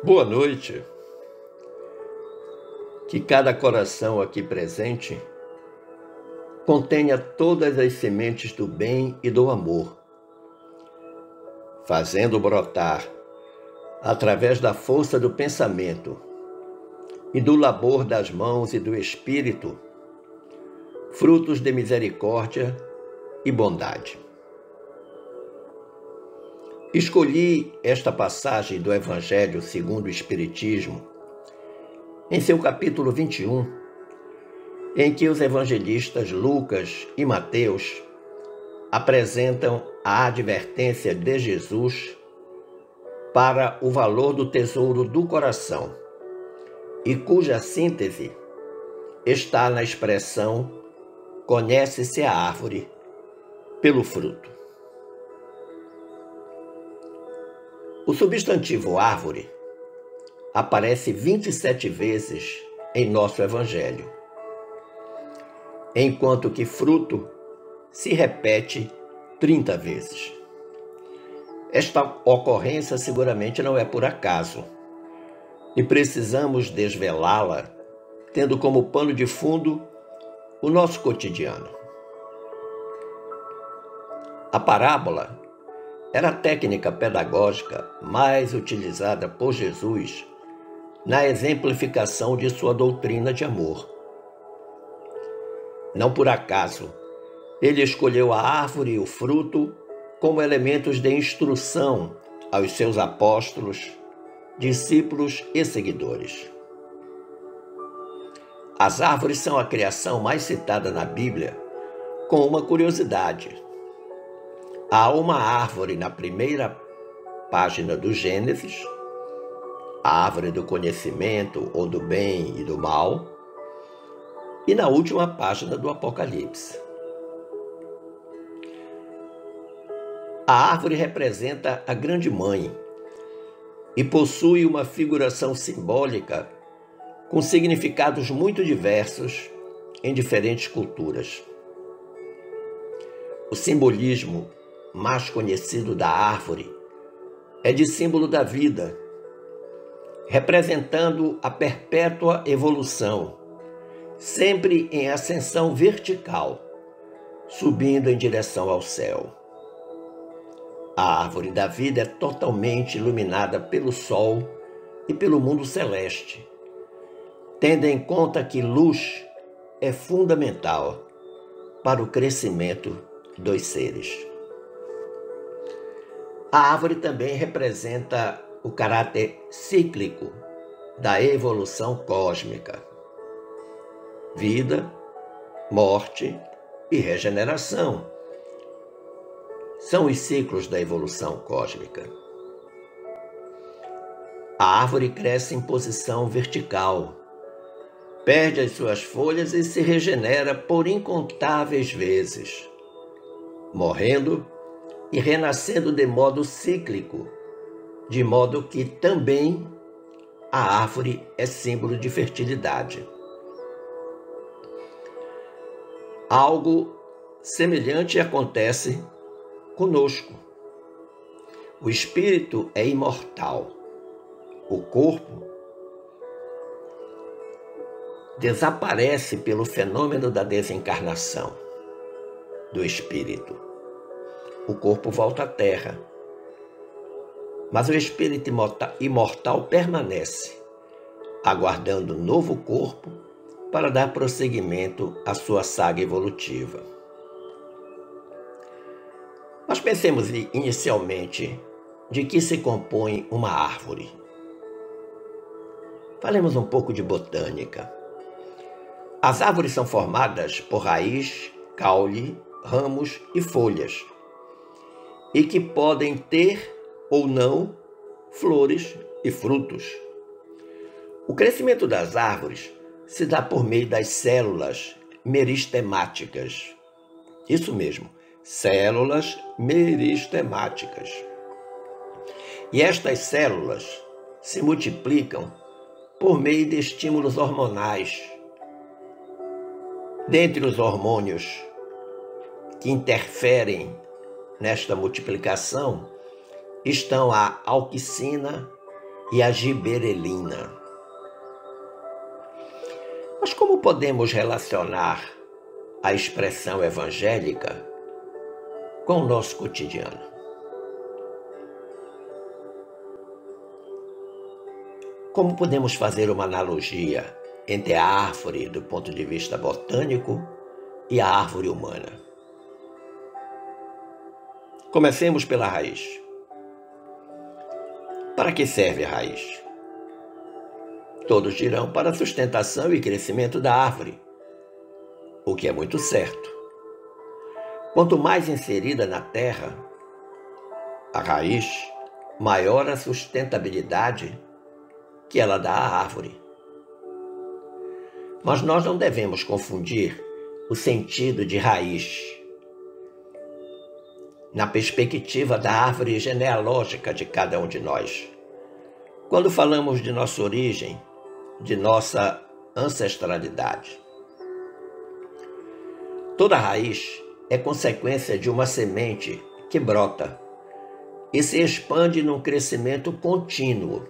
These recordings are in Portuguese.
Boa noite. Que cada coração aqui presente contenha todas as sementes do bem e do amor, fazendo brotar, através da força do pensamento e do labor das mãos e do espírito, frutos de misericórdia e bondade. Escolhi esta passagem do Evangelho segundo o Espiritismo, em seu capítulo 21, em que os evangelistas Lucas e Mateus apresentam a advertência de Jesus para o valor do tesouro do coração, e cuja síntese está na expressão "conhece-se a árvore pelo fruto". O substantivo árvore aparece 27 vezes em nosso Evangelho, enquanto que fruto se repete 30 vezes. Esta ocorrência seguramente não é por acaso, e precisamos desvelá-la, tendo como pano de fundo o nosso cotidiano. A parábola era a técnica pedagógica mais utilizada por Jesus na exemplificação de sua doutrina de amor. Não por acaso, ele escolheu a árvore e o fruto como elementos de instrução aos seus apóstolos, discípulos e seguidores. As árvores são a criação mais citada na Bíblia, com uma curiosidade. Há uma árvore na primeira página do Gênesis, a árvore do conhecimento ou do bem e do mal, e na última página do Apocalipse. A árvore representa a Grande Mãe e possui uma figuração simbólica com significados muito diversos em diferentes culturas. O simbolismo mais conhecido da árvore é de símbolo da vida, representando a perpétua evolução, sempre em ascensão vertical, subindo em direção ao céu. A árvore da vida é totalmente iluminada pelo sol e pelo mundo celeste, tendo em conta que luz é fundamental para o crescimento dos seres. A árvore também representa o caráter cíclico da evolução cósmica. Vida, morte e regeneração são os ciclos da evolução cósmica. A árvore cresce em posição vertical, perde as suas folhas e se regenera por incontáveis vezes, morrendo e renascendo de modo cíclico, de modo que também a árvore é símbolo de fertilidade. Algo semelhante acontece conosco. O espírito é imortal. O corpo desaparece pelo fenômeno da desencarnação do espírito. O corpo volta à terra, mas o espírito imortal permanece, aguardando um novo corpo para dar prosseguimento à sua saga evolutiva. Mas pensemos inicialmente de que se compõe uma árvore. Falemos um pouco de botânica. As árvores são formadas por raiz, caule, ramos e folhas, e que podem ter ou não flores e frutos. O crescimento das árvores se dá por meio das células meristemáticas. Isso mesmo, células meristemáticas. E estas células se multiplicam por meio de estímulos hormonais. Dentre os hormônios que interferem nesta multiplicação estão a auxina e a giberelina. Mas como podemos relacionar a expressão evangélica com o nosso cotidiano? Como podemos fazer uma analogia entre a árvore do ponto de vista botânico e a árvore humana? Comecemos pela raiz. Para que serve a raiz? Todos dirão para a sustentação e crescimento da árvore, o que é muito certo. Quanto mais inserida na terra, a raiz, maior a sustentabilidade que ela dá à árvore. Mas nós não devemos confundir o sentido de raiz na perspectiva da árvore genealógica de cada um de nós. Quando falamos de nossa origem, de nossa ancestralidade. Toda raiz é consequência de uma semente que brota e se expande num crescimento contínuo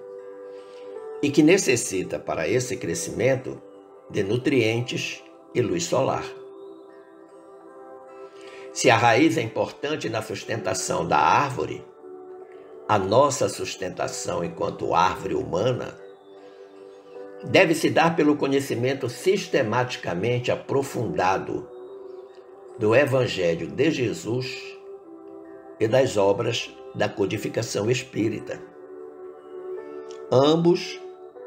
e que necessita, para esse crescimento, de nutrientes e luz solar. Se a raiz é importante na sustentação da árvore, a nossa sustentação enquanto árvore humana deve se dar pelo conhecimento sistematicamente aprofundado do Evangelho de Jesus e das obras da codificação espírita, ambos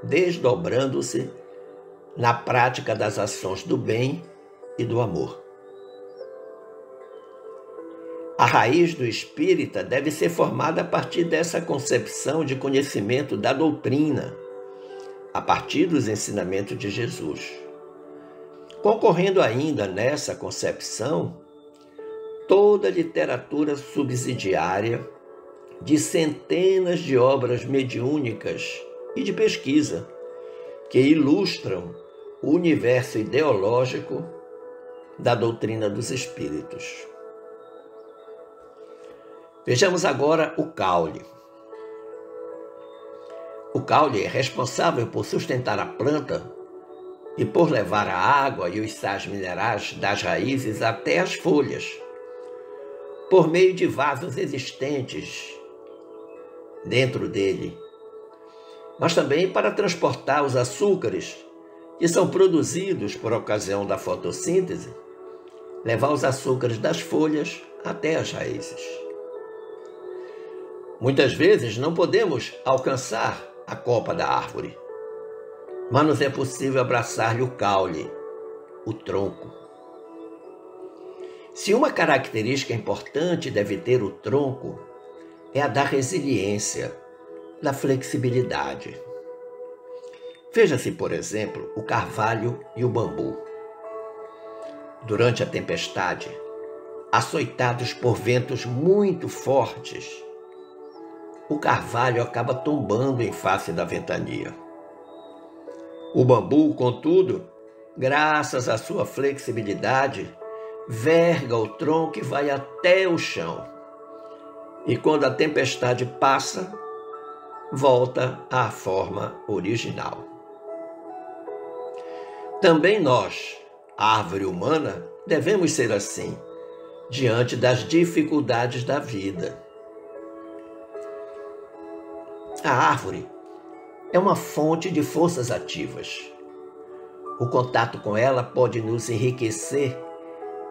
desdobrando-se na prática das ações do bem e do amor. A raiz do espírita deve ser formada a partir dessa concepção de conhecimento da doutrina, a partir dos ensinamentos de Jesus. Concorrendo ainda nessa concepção toda a literatura subsidiária de centenas de obras mediúnicas e de pesquisa que ilustram o universo ideológico da doutrina dos espíritos. Vejamos agora o caule. O caule é responsável por sustentar a planta e por levar a água e os sais minerais das raízes até as folhas, por meio de vasos existentes dentro dele, mas também para transportar os açúcares que são produzidos por ocasião da fotossíntese, levar os açúcares das folhas até as raízes. Muitas vezes não podemos alcançar a copa da árvore, mas nos é possível abraçar-lhe o caule, o tronco. Se uma característica importante deve ter o tronco, é a da resiliência, da flexibilidade. Veja-se, por exemplo, o carvalho e o bambu. Durante a tempestade, açoitados por ventos muito fortes, o carvalho acaba tombando em face da ventania. O bambu, contudo, graças à sua flexibilidade, verga o tronco e vai até o chão. E quando a tempestade passa, volta à forma original. Também nós, árvore humana, devemos ser assim, diante das dificuldades da vida. A árvore é uma fonte de forças ativas. O contato com ela pode nos enriquecer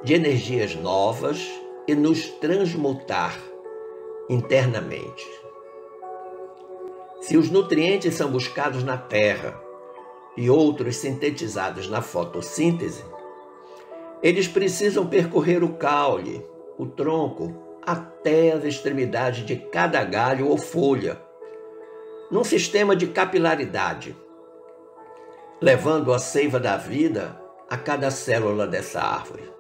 de energias novas e nos transmutar internamente. Se os nutrientes são buscados na terra e outros sintetizados na fotossíntese, eles precisam percorrer o caule, o tronco, até as extremidades de cada galho ou folha, num sistema de capilaridade, levando a seiva da vida a cada célula dessa árvore.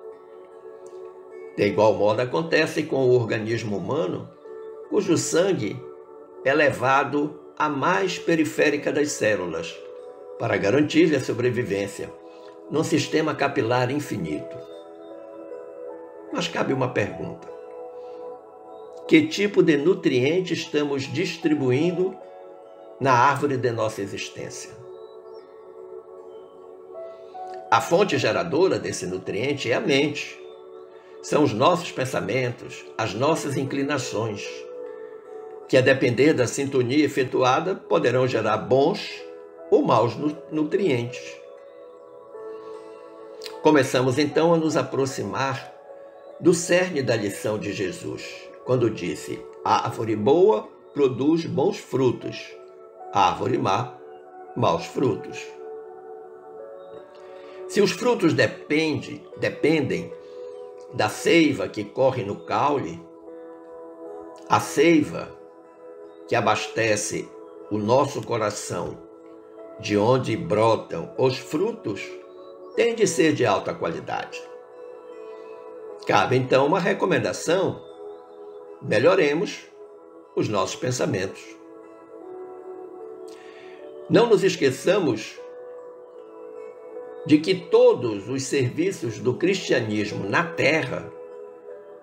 De igual modo acontece com o organismo humano, cujo sangue é levado à mais periférica das células, para garantir-lhe a sobrevivência, num sistema capilar infinito. Mas cabe uma pergunta: que tipo de nutriente estamos distribuindo na árvore de nossa existência. A fonte geradora desse nutriente é a mente. São os nossos pensamentos, as nossas inclinações, que, a depender da sintonia efetuada, poderão gerar bons ou maus nutrientes. Começamos então a nos aproximar do cerne da lição de Jesus, quando disse: a árvore boa produz bons frutos, a árvore má, maus frutos. Se os frutos dependem da seiva que corre no caule, a seiva que abastece o nosso coração, de onde brotam os frutos, tem de ser de alta qualidade. Cabe então uma recomendação: melhoremos os nossos pensamentos. Não nos esqueçamos de que todos os serviços do cristianismo na terra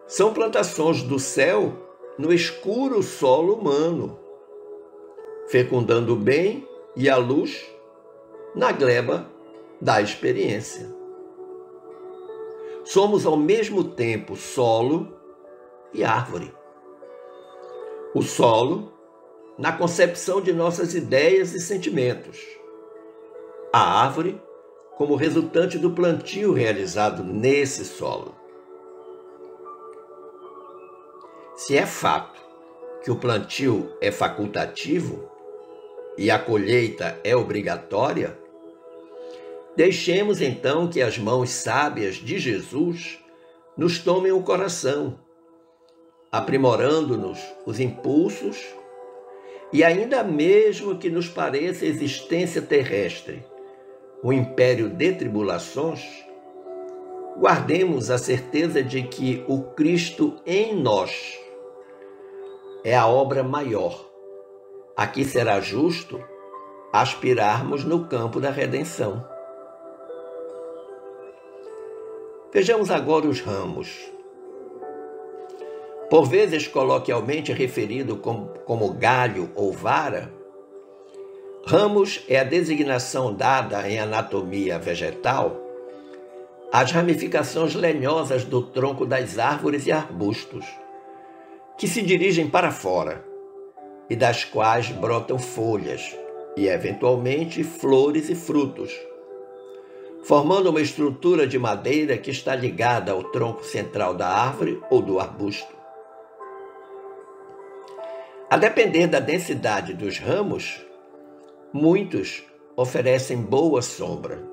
são plantações do céu no escuro solo humano, fecundando o bem e a luz na gleba da experiência. Somos ao mesmo tempo solo e árvore. O solo, na concepção de nossas ideias e sentimentos. A árvore, como resultante do plantio realizado nesse solo. Se é fato que o plantio é facultativo e a colheita é obrigatória, deixemos então que as mãos sábias de Jesus nos tomem o coração, aprimorando-nos os impulsos, e ainda mesmo que nos pareça a existência terrestre um império de tribulações, guardemos a certeza de que o Cristo em nós é a obra maior, a que será justo aspirarmos no campo da redenção. Vejamos agora os ramos. Por vezes coloquialmente referido como galho ou vara, ramos é a designação dada em anatomia vegetal às ramificações lenhosas do tronco das árvores e arbustos, que se dirigem para fora e das quais brotam folhas e, eventualmente, flores e frutos, formando uma estrutura de madeira que está ligada ao tronco central da árvore ou do arbusto. A depender da densidade dos ramos, muitos oferecem boa sombra,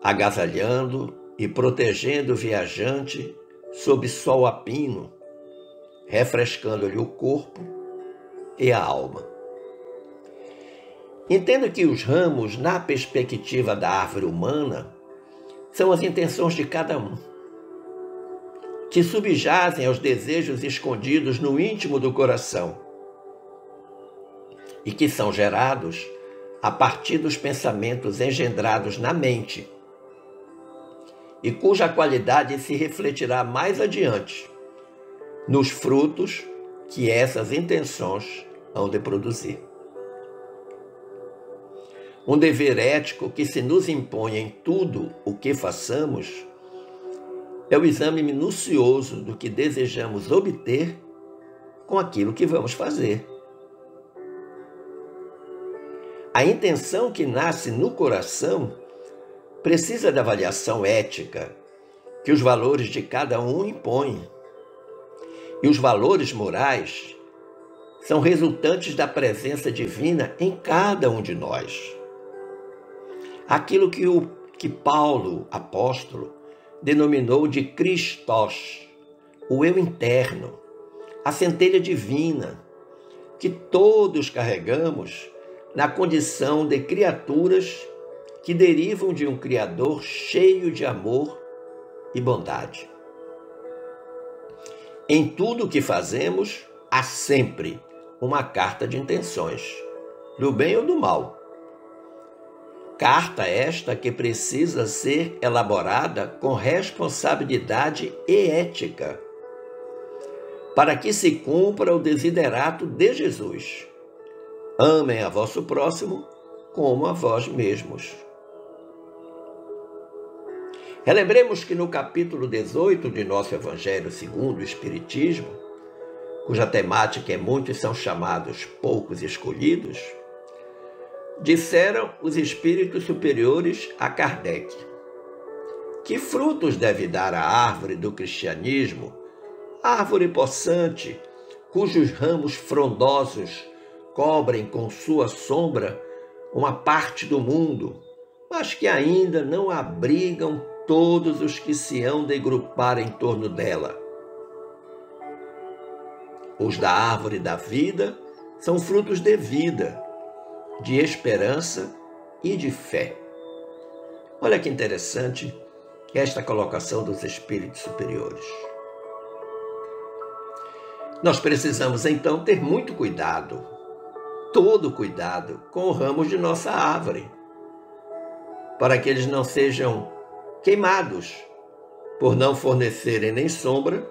agasalhando e protegendo o viajante sob sol a pino, refrescando-lhe o corpo e a alma. Entendo que os ramos, na perspectiva da árvore humana, são as intenções de cada um, que subjazem aos desejos escondidos no íntimo do coração e que são gerados a partir dos pensamentos engendrados na mente e cuja qualidade se refletirá mais adiante nos frutos que essas intenções hão de produzir. Um dever ético que se nos impõe em tudo o que façamos é o exame minucioso do que desejamos obter com aquilo que vamos fazer. A intenção que nasce no coração precisa da avaliação ética que os valores de cada um impõem. E os valores morais são resultantes da presença divina em cada um de nós. Aquilo que Paulo, apóstolo, denominou de Christos, o eu interno, a centelha divina, que todos carregamos na condição de criaturas que derivam de um Criador cheio de amor e bondade. Em tudo o que fazemos, há sempre uma carta de intenções, do bem ou do mal. Carta esta que precisa ser elaborada com responsabilidade e ética, para que se cumpra o desiderato de Jesus, Amem a vosso próximo como a vós mesmos. Relembremos que no capítulo 18 de nosso Evangelho segundo o Espiritismo, cuja temática é muitos são chamados, poucos escolhidos, disseram os espíritos superiores a Kardec: que frutos deve dar a árvore do cristianismo, árvore possante, cujos ramos frondosos cobrem com sua sombra uma parte do mundo, mas que ainda não abrigam todos os que se hão de agrupar em torno dela. Os da árvore da vida são frutos de vida, de esperança e de fé. Olha que interessante esta colocação dos espíritos superiores. Nós precisamos então ter muito cuidado, todo cuidado com os ramos de nossa árvore, para que eles não sejam queimados por não fornecerem nem sombra,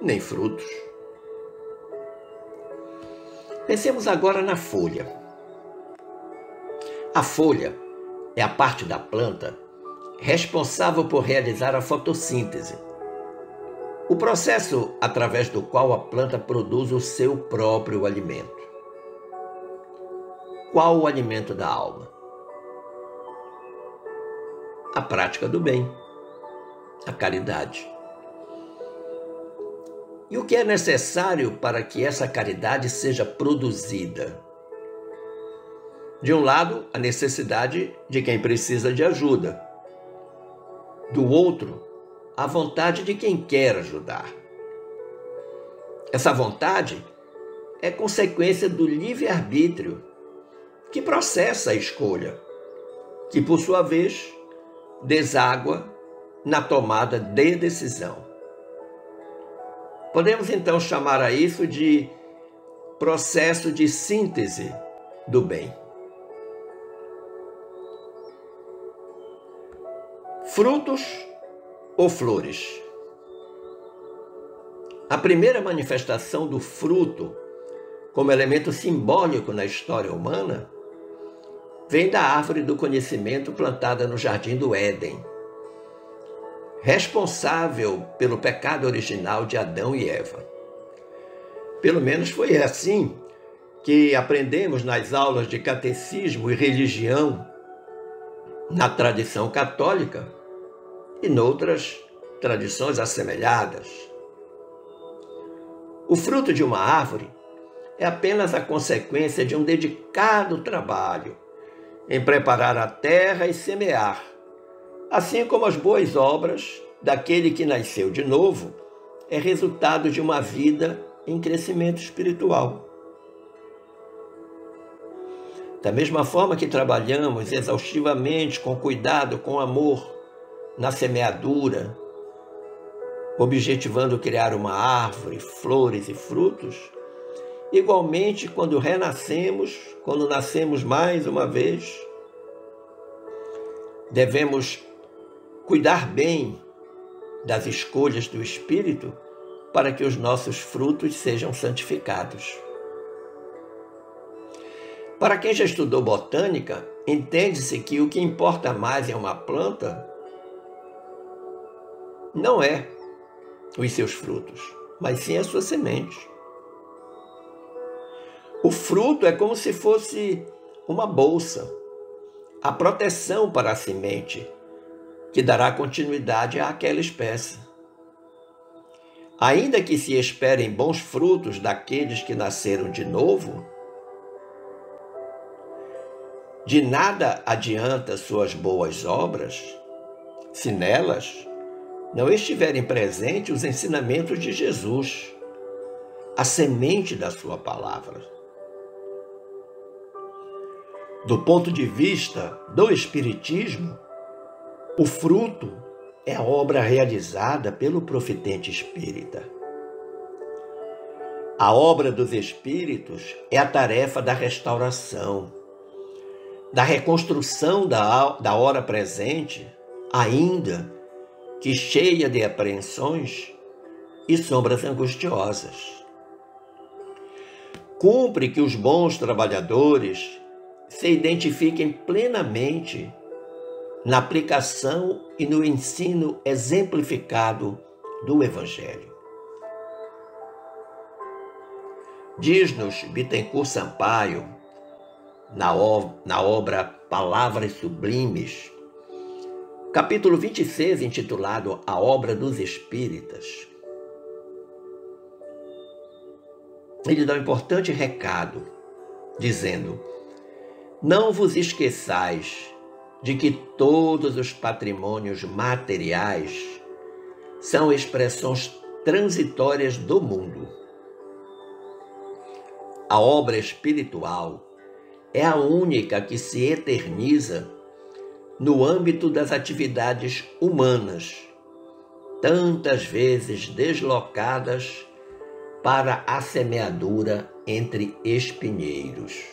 nem frutos. Pensemos agora na folha. A folha é a parte da planta responsável por realizar a fotossíntese, o processo através do qual a planta produz o seu próprio alimento. Qual o alimento da alma? A prática do bem, a caridade. E o que é necessário para que essa caridade seja produzida? De um lado, a necessidade de quem precisa de ajuda. Do outro, a vontade de quem quer ajudar. Essa vontade é consequência do livre-arbítrio, que processa a escolha, que, por sua vez, deságua na tomada de decisão. Podemos então chamar a isso de processo de síntese do bem. Frutos ou flores? A primeira manifestação do fruto como elemento simbólico na história humana vem da árvore do conhecimento plantada no Jardim do Éden, responsável pelo pecado original de Adão e Eva. Pelo menos foi assim que aprendemos nas aulas de catecismo e religião, na tradição católica e noutras tradições assemelhadas. O fruto de uma árvore é apenas a consequência de um dedicado trabalho em preparar a terra e semear, assim como as boas obras daquele que nasceu de novo é resultado de uma vida em crescimento espiritual. Da mesma forma que trabalhamos exaustivamente, com cuidado, com amor, na semeadura, objetivando criar uma árvore, flores e frutos, igualmente, quando renascemos, quando nascemos mais uma vez, devemos cuidar bem das escolhas do Espírito para que os nossos frutos sejam santificados. Para quem já estudou botânica, entende-se que o que importa mais em uma planta não é os seus frutos, mas sim a sua semente. O fruto é como se fosse uma bolsa, a proteção para a semente, que dará continuidade àquela espécie. Ainda que se esperem bons frutos daqueles que nasceram de novo, de nada adianta suas boas obras, se nelas não estiverem presentes os ensinamentos de Jesus, a semente da sua palavra. Do ponto de vista do Espiritismo, o fruto é a obra realizada pelo profetente espírita. A obra dos espíritos é a tarefa da restauração, da reconstrução da hora presente, ainda que cheia de apreensões e sombras angustiosas. Cumpre que os bons trabalhadores se identifiquem plenamente na aplicação e no ensino exemplificado do Evangelho. Diz-nos Bittencourt Sampaio, na obra Palavras Sublimes, capítulo 26, intitulado A Obra dos Espíritas. Ele dá um importante recado, dizendo: não vos esqueçais de que todos os patrimônios materiais são expressões transitórias do mundo. A obra espiritual é a única que se eterniza no âmbito das atividades humanas, tantas vezes deslocadas para a semeadura entre espinheiros.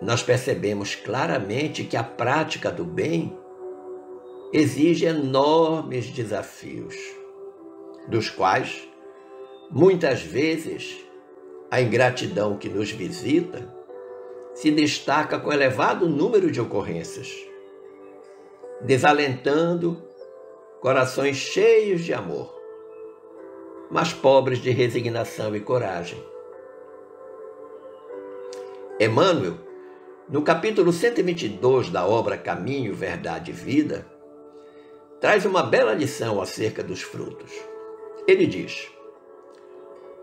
Nós percebemos claramente que a prática do bem exige enormes desafios, dos quais, muitas vezes, a ingratidão que nos visita se destaca com elevado número de ocorrências, desalentando corações cheios de amor, mas pobres de resignação e coragem. Emmanuel, no capítulo 122 da obra Caminho, Verdade e Vida, traz uma bela lição acerca dos frutos. Ele diz: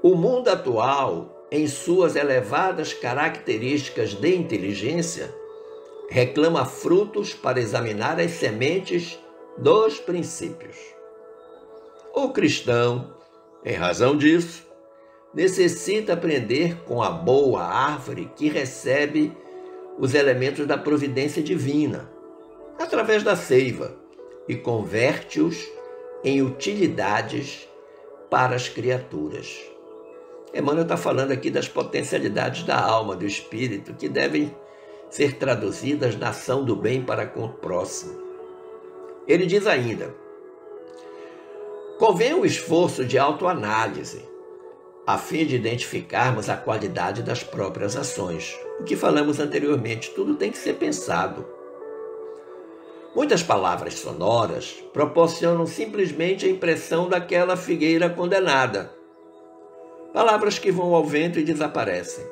o mundo atual, em suas elevadas características de inteligência, reclama frutos para examinar as sementes dos princípios. O cristão, em razão disso, necessita aprender com a boa árvore que recebe os elementos da providência divina, através da seiva, e converte-os em utilidades para as criaturas. Emmanuel está falando aqui das potencialidades da alma, do espírito, que devem ser traduzidas na ação do bem para com o próximo. Ele diz ainda: convém o esforço de autoanálise, a fim de identificarmos a qualidade das próprias ações. O que falamos anteriormente, tudo tem que ser pensado. Muitas palavras sonoras proporcionam simplesmente a impressão daquela figueira condenada. Palavras que vão ao vento e desaparecem.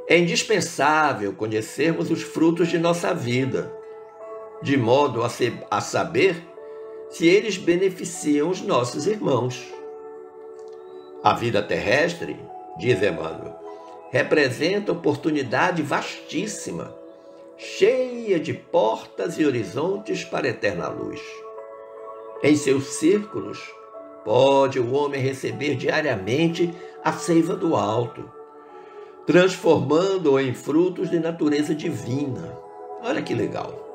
É indispensável conhecermos os frutos de nossa vida, de modo a saber se eles beneficiam os nossos irmãos. A vida terrestre, diz Emmanuel, representa oportunidade vastíssima, cheia de portas e horizontes para a eterna luz. Em seus círculos, pode o homem receber diariamente a seiva do alto, transformando-o em frutos de natureza divina. Olha que legal!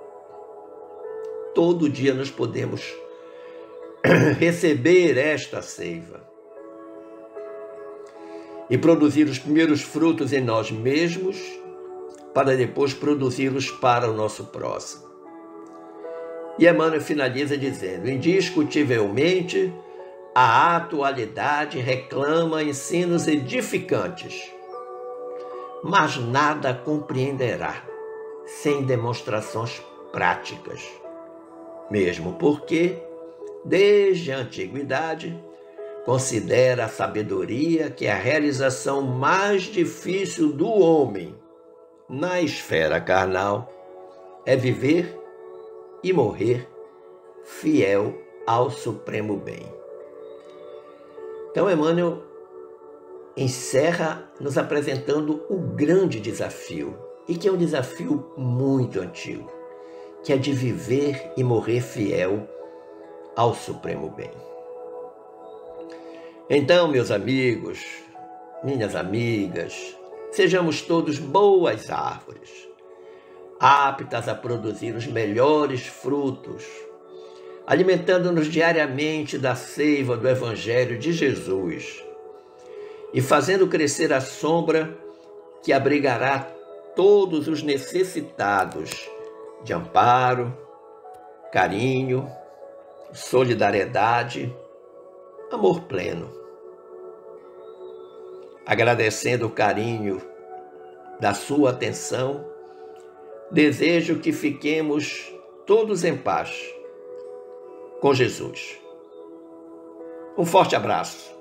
Todo dia nós podemos receber esta seiva e produzir os primeiros frutos em nós mesmos, para depois produzi-los para o nosso próximo. E Emmanuel finaliza dizendo: indiscutivelmente, a atualidade reclama ensinos edificantes, mas nada compreenderá sem demonstrações práticas. Mesmo porque, desde a antiguidade, considera a sabedoria que a realização mais difícil do homem na esfera carnal é viver e morrer fiel ao supremo bem. Então, Emmanuel encerra nos apresentando o grande desafio, e que é um desafio muito antigo, que é de viver e morrer fiel ao supremo bem. Então, meus amigos, minhas amigas, sejamos todos boas árvores, aptas a produzir os melhores frutos, alimentando-nos diariamente da seiva do Evangelho de Jesus e fazendo crescer a sombra que abrigará todos os necessitados de amparo, carinho, solidariedade, amor pleno. Agradecendo o carinho da sua atenção, desejo que fiquemos todos em paz com Jesus. Um forte abraço.